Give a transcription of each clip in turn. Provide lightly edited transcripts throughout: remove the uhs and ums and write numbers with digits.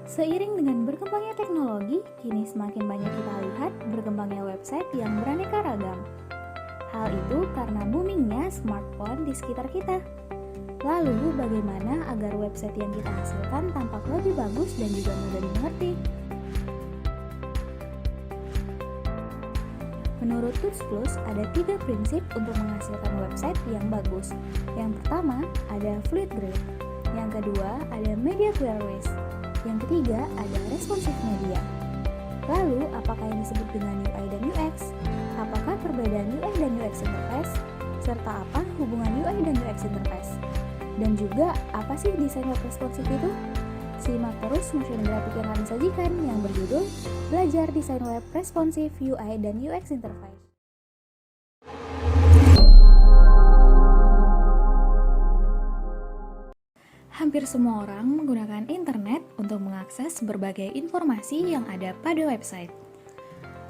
Seiring dengan berkembangnya teknologi, kini semakin banyak kita lihat berkembangnya website yang beraneka ragam. Hal itu karena boomingnya smartphone di sekitar kita. Lalu, bagaimana agar website yang kita hasilkan tampak lebih bagus dan juga mudah dimengerti? Menurut Tuts Plus, ada 3 prinsip untuk menghasilkan website yang bagus. Yang pertama, ada fluid grid. Yang kedua, ada media queries. Yang ketiga, ada responsive media. Lalu, apakah yang disebut dengan UI dan UX? Apakah perbedaan UI dan UX interface? Serta apa hubungan UI dan UX interface? Dan juga, apa sih desain web responsif itu? Simak terus motion grafik yang kami sajikan yang berjudul Belajar Desain Web Responsif UI dan UX Interface. Hampir semua orang menggunakan internet untuk mengakses berbagai informasi yang ada pada website.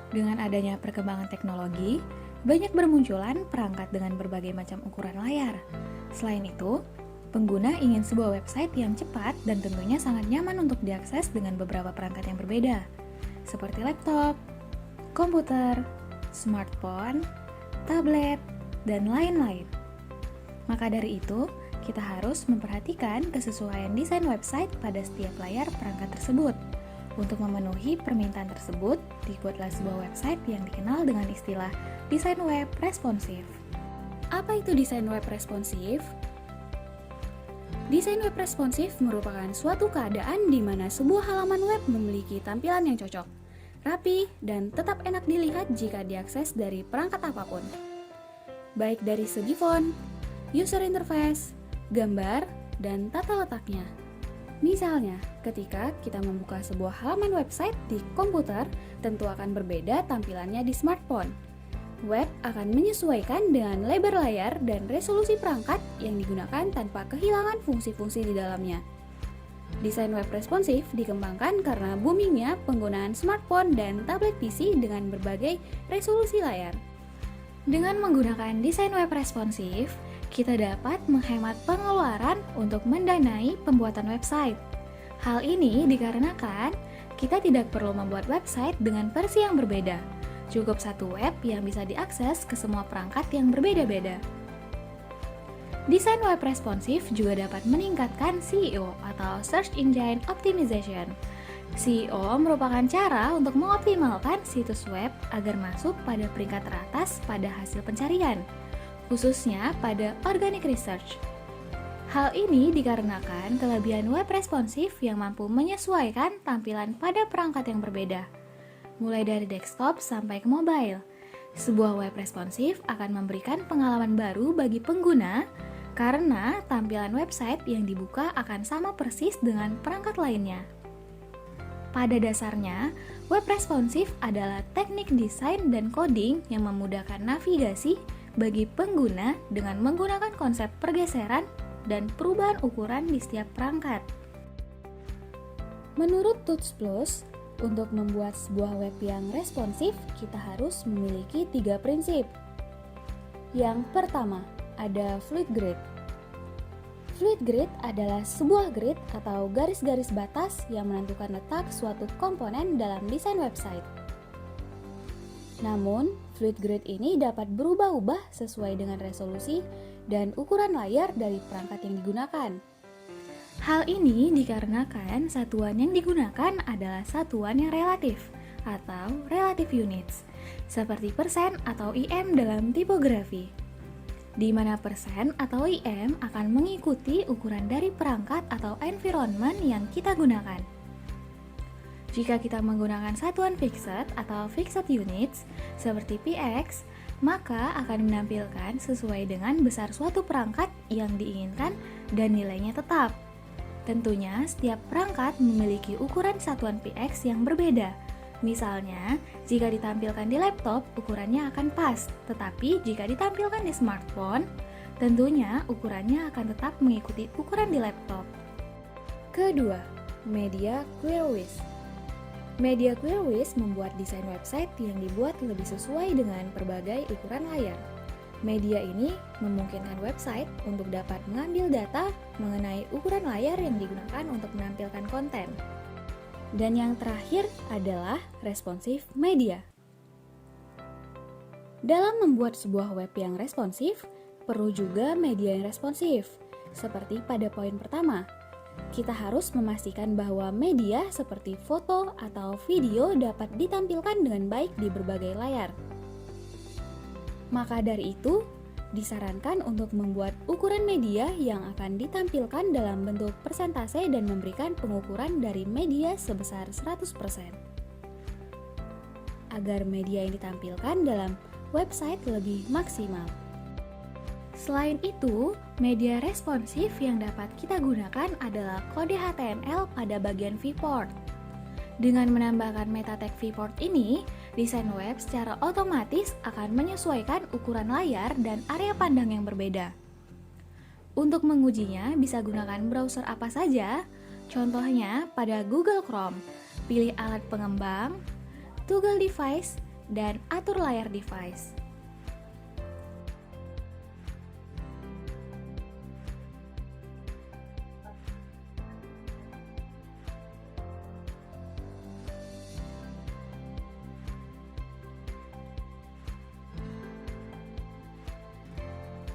Dengan adanya perkembangan teknologi, banyak bermunculan perangkat dengan berbagai macam ukuran layar. Selain itu, pengguna ingin sebuah website yang cepat dan tentunya sangat nyaman untuk diakses dengan beberapa perangkat yang berbeda, seperti laptop, komputer, smartphone, tablet, dan lain-lain. Maka dari itu, kita harus memperhatikan kesesuaian desain website pada setiap layar perangkat tersebut. Untuk memenuhi permintaan tersebut, dibuatlah sebuah website yang dikenal dengan istilah desain web responsif. Apa itu desain web responsif? Desain web responsif merupakan suatu keadaan di mana sebuah halaman web memiliki tampilan yang cocok, rapi, dan tetap enak dilihat jika diakses dari perangkat apapun. Baik dari segi font, user interface, gambar, dan tata letaknya. Misalnya, ketika kita membuka sebuah halaman website di komputer, tentu akan berbeda tampilannya di smartphone. Web akan menyesuaikan dengan lebar layar dan resolusi perangkat yang digunakan tanpa kehilangan fungsi-fungsi di dalamnya. Desain web responsif dikembangkan karena boomingnya penggunaan smartphone dan tablet PC dengan berbagai resolusi layar. Dengan menggunakan desain web responsif, kita dapat menghemat pengeluaran untuk mendanai pembuatan website. Hal ini dikarenakan kita tidak perlu membuat website dengan versi yang berbeda. Cukup satu web yang bisa diakses ke semua perangkat yang berbeda-beda. Desain web responsif juga dapat meningkatkan SEO atau Search Engine Optimization. SEO merupakan cara untuk mengoptimalkan situs web agar masuk pada peringkat teratas pada hasil pencarian, khususnya pada organic research. Hal ini dikarenakan kelebihan web responsif yang mampu menyesuaikan tampilan pada perangkat yang berbeda, mulai dari desktop sampai ke mobile. Sebuah web responsif akan memberikan pengalaman baru bagi pengguna karena tampilan website yang dibuka akan sama persis dengan perangkat lainnya. Pada dasarnya, web responsif adalah teknik desain dan coding yang memudahkan navigasi bagi pengguna dengan menggunakan konsep pergeseran dan perubahan ukuran di setiap perangkat. Menurut Tuts Plus, untuk membuat sebuah web yang responsif, kita harus memiliki 3 prinsip. Yang pertama, ada fluid grid. Fluid grid adalah sebuah grid atau garis-garis batas yang menentukan letak suatu komponen dalam desain website. Namun, fluid grid ini dapat berubah-ubah sesuai dengan resolusi dan ukuran layar dari perangkat yang digunakan. Hal ini dikarenakan satuan yang digunakan adalah satuan yang relatif atau relative units, seperti persen atau IM dalam tipografi, di mana persen atau IM akan mengikuti ukuran dari perangkat atau environment yang kita gunakan. Jika kita menggunakan satuan fixed atau fixed units seperti px, maka akan menampilkan sesuai dengan besar suatu perangkat yang diinginkan dan nilainya tetap. Tentunya, setiap perangkat memiliki ukuran satuan px yang berbeda. Misalnya, jika ditampilkan di laptop, ukurannya akan pas, tetapi jika ditampilkan di smartphone, tentunya ukurannya akan tetap mengikuti ukuran di laptop. Kedua, media queries. Media queries membuat desain website yang dibuat lebih sesuai dengan berbagai ukuran layar. Media ini memungkinkan website untuk dapat mengambil data mengenai ukuran layar yang digunakan untuk menampilkan konten. Dan yang terakhir adalah responsive media. Dalam membuat sebuah web yang responsif, perlu juga media yang responsif. Seperti pada poin pertama, kita harus memastikan bahwa media seperti foto atau video dapat ditampilkan dengan baik di berbagai layar. Maka dari itu, disarankan untuk membuat ukuran media yang akan ditampilkan dalam bentuk persentase dan memberikan pengukuran dari media sebesar 100%. Agar media yang ditampilkan dalam website lebih maksimal. Selain itu, media responsif yang dapat kita gunakan adalah kode HTML pada bagian viewport. Dengan menambahkan meta tag viewport ini, desain web secara otomatis akan menyesuaikan ukuran layar dan area pandang yang berbeda. Untuk mengujinya, bisa gunakan browser apa saja, contohnya pada Google Chrome. Pilih alat pengembang, toggle device, dan atur layar device.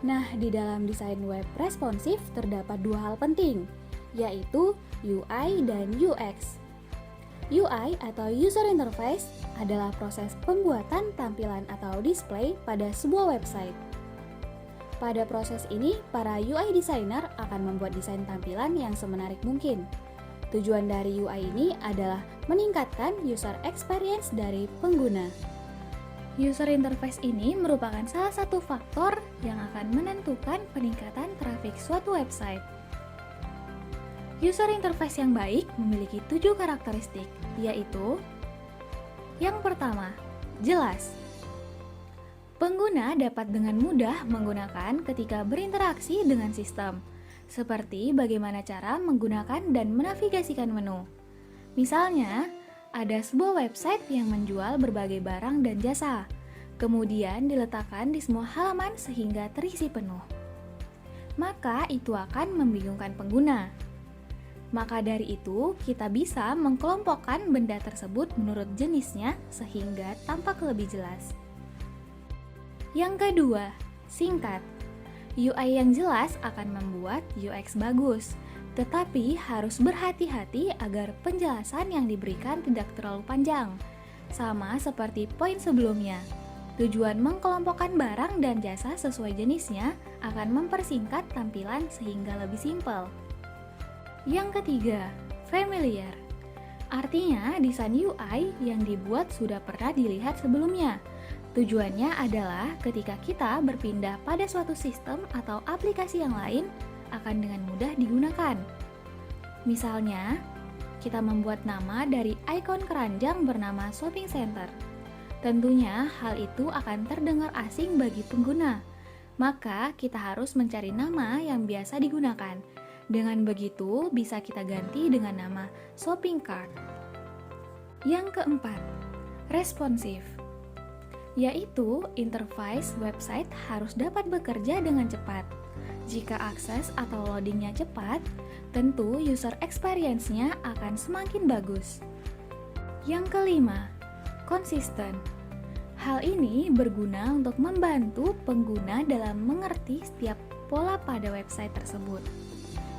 Nah, di dalam desain web responsif terdapat dua hal penting, yaitu UI dan UX. UI atau User Interface adalah proses pembuatan tampilan atau display pada sebuah website. Pada proses ini, para UI designer akan membuat desain tampilan yang semenarik mungkin. Tujuan dari UI ini adalah meningkatkan user experience dari pengguna. User interface ini merupakan salah satu faktor yang akan menentukan peningkatan trafik suatu website. User interface yang baik memiliki 7 karakteristik, yaitu: yang pertama, jelas. Pengguna dapat dengan mudah menggunakan ketika berinteraksi dengan sistem, seperti bagaimana cara menggunakan dan menavigasikan menu. Misalnya, ada sebuah website yang menjual berbagai barang dan jasa, kemudian diletakkan di semua halaman sehingga terisi penuh. Maka itu akan membingungkan pengguna. Maka dari itu, kita bisa mengkelompokkan benda tersebut menurut jenisnya sehingga tampak lebih jelas. Yang kedua, singkat. UI yang jelas akan membuat UX bagus, tetapi harus berhati-hati agar penjelasan yang diberikan tidak terlalu panjang. Sama seperti poin sebelumnya, tujuan mengkelompokkan barang dan jasa sesuai jenisnya akan mempersingkat tampilan sehingga lebih simpel. Yang ketiga, familiar. Artinya desain UI yang dibuat sudah pernah dilihat sebelumnya. Tujuannya adalah ketika kita berpindah pada suatu sistem atau aplikasi yang lain, akan dengan mudah digunakan. Misalnya, kita membuat nama dari ikon keranjang bernama shopping center. Tentunya hal itu akan terdengar asing bagi pengguna. Maka kita harus mencari nama yang biasa digunakan. Dengan begitu bisa kita ganti dengan nama shopping cart. Yang keempat, responsif. Yaitu interface website harus dapat bekerja dengan cepat. Jika akses atau loadingnya cepat, tentu user experience-nya akan semakin bagus. Yang kelima, konsisten. Hal ini berguna untuk membantu pengguna dalam mengerti setiap pola pada website tersebut,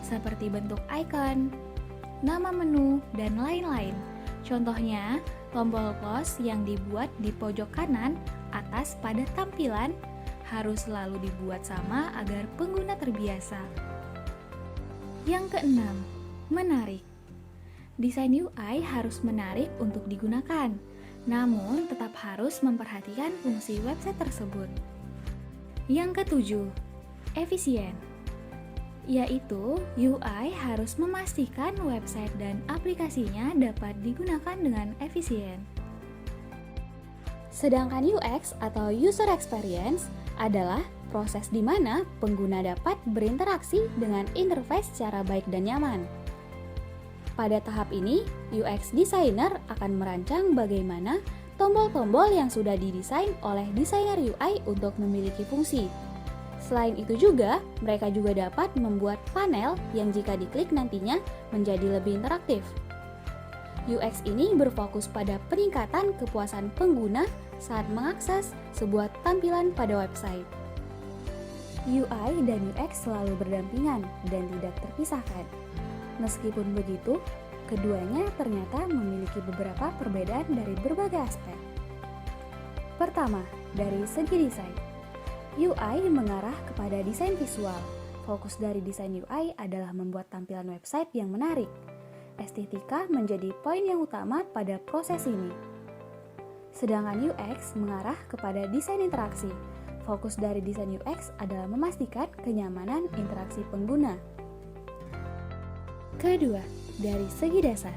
seperti bentuk icon, nama menu, dan lain-lain. Contohnya, tombol plus yang dibuat di pojok kanan atas pada tampilan harus selalu dibuat sama agar pengguna terbiasa. Yang keenam, menarik. Desain UI harus menarik untuk digunakan, namun tetap harus memperhatikan fungsi website tersebut. Yang ketujuh, efisien. Yaitu UI harus memastikan website dan aplikasinya dapat digunakan dengan efisien. Sedangkan UX atau User Experience adalah proses di mana pengguna dapat berinteraksi dengan interface secara baik dan nyaman. Pada tahap ini, UX designer akan merancang bagaimana tombol-tombol yang sudah didesain oleh desainer UI untuk memiliki fungsi. Selain itu juga, mereka juga dapat membuat panel yang jika diklik nantinya menjadi lebih interaktif. UX ini berfokus pada peningkatan kepuasan pengguna saat mengakses sebuah tampilan pada website. UI dan UX selalu berdampingan dan tidak terpisahkan. Meskipun begitu, keduanya ternyata memiliki beberapa perbedaan dari berbagai aspek. Pertama, dari segi desain. UI mengarah kepada desain visual. Fokus dari desain UI adalah membuat tampilan website yang menarik. Estetika menjadi poin yang utama pada proses ini. Sedangkan UX mengarah kepada desain interaksi. Fokus dari desain UX adalah memastikan kenyamanan interaksi pengguna. Kedua, dari segi dasar.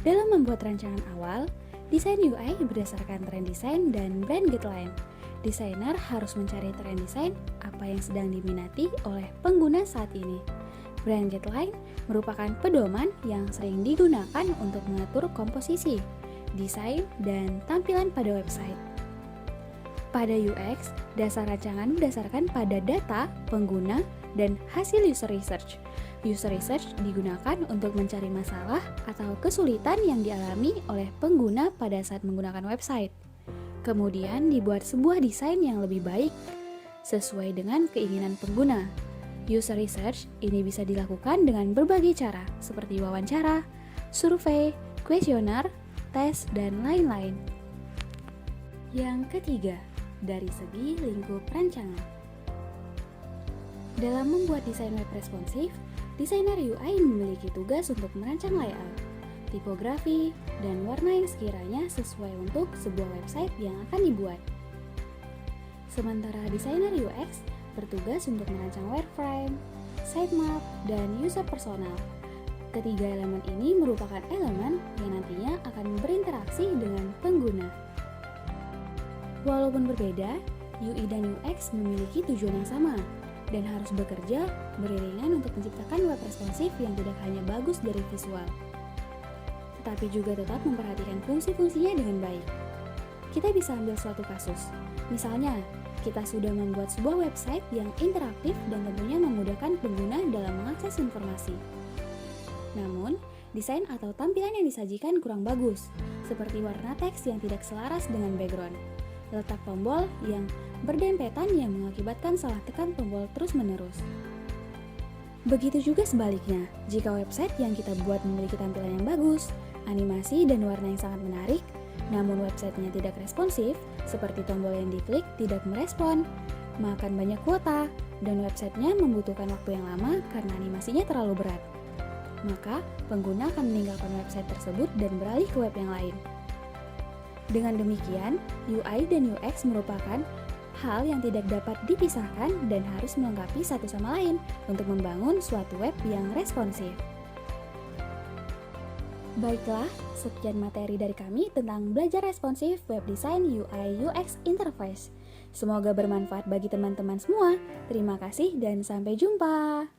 Dalam membuat rancangan awal, desain UI berdasarkan tren desain dan brand guideline. Desainer harus mencari tren desain apa yang sedang diminati oleh pengguna saat ini. Brand guideline merupakan pedoman yang sering digunakan untuk mengatur komposisi, desain, dan tampilan pada website. Pada UX, dasar rancangan berdasarkan pada data, pengguna, dan hasil user research. User research digunakan untuk mencari masalah atau kesulitan yang dialami oleh pengguna pada saat menggunakan website. Kemudian dibuat sebuah desain yang lebih baik sesuai dengan keinginan pengguna. User research ini bisa dilakukan dengan berbagai cara seperti wawancara, survei, kuesioner, tes, dan lain-lain. Yang ketiga, dari segi lingkup rancangan. Dalam membuat desain web responsif, desainer UI memiliki tugas untuk merancang layout, tipografi, dan warna yang sekiranya sesuai untuk sebuah website yang akan dibuat. Sementara desainer UX bertugas untuk merancang wireframe, sitemap, dan user personal. Ketiga elemen ini merupakan elemen yang nantinya akan berinteraksi dengan pengguna. Walaupun berbeda, UI dan UX memiliki tujuan yang sama dan harus bekerja beriringan untuk menciptakan web responsif yang tidak hanya bagus dari visual, tetapi juga tetap memperhatikan fungsi-fungsinya dengan baik. Kita bisa ambil suatu kasus. Misalnya, kita sudah membuat sebuah website yang interaktif dan tentunya memudahkan pengguna dalam mengakses informasi. Namun, desain atau tampilan yang disajikan kurang bagus, seperti warna teks yang tidak selaras dengan background, letak tombol yang berdempetan yang mengakibatkan salah tekan tombol terus-menerus. Begitu juga sebaliknya, jika website yang kita buat memiliki tampilan yang bagus, animasi dan warna yang sangat menarik, namun websitenya tidak responsif, seperti tombol yang diklik tidak merespon, makan banyak kuota, dan websitenya membutuhkan waktu yang lama karena animasinya terlalu berat, maka pengguna akan meninggalkan website tersebut dan beralih ke web yang lain. Dengan demikian, UI dan UX merupakan hal yang tidak dapat dipisahkan dan harus melengkapi satu sama lain untuk membangun suatu web yang responsif. Baiklah, sekian materi dari kami tentang belajar responsif web design UI UX interface. Semoga bermanfaat bagi teman-teman semua. Terima kasih dan sampai jumpa.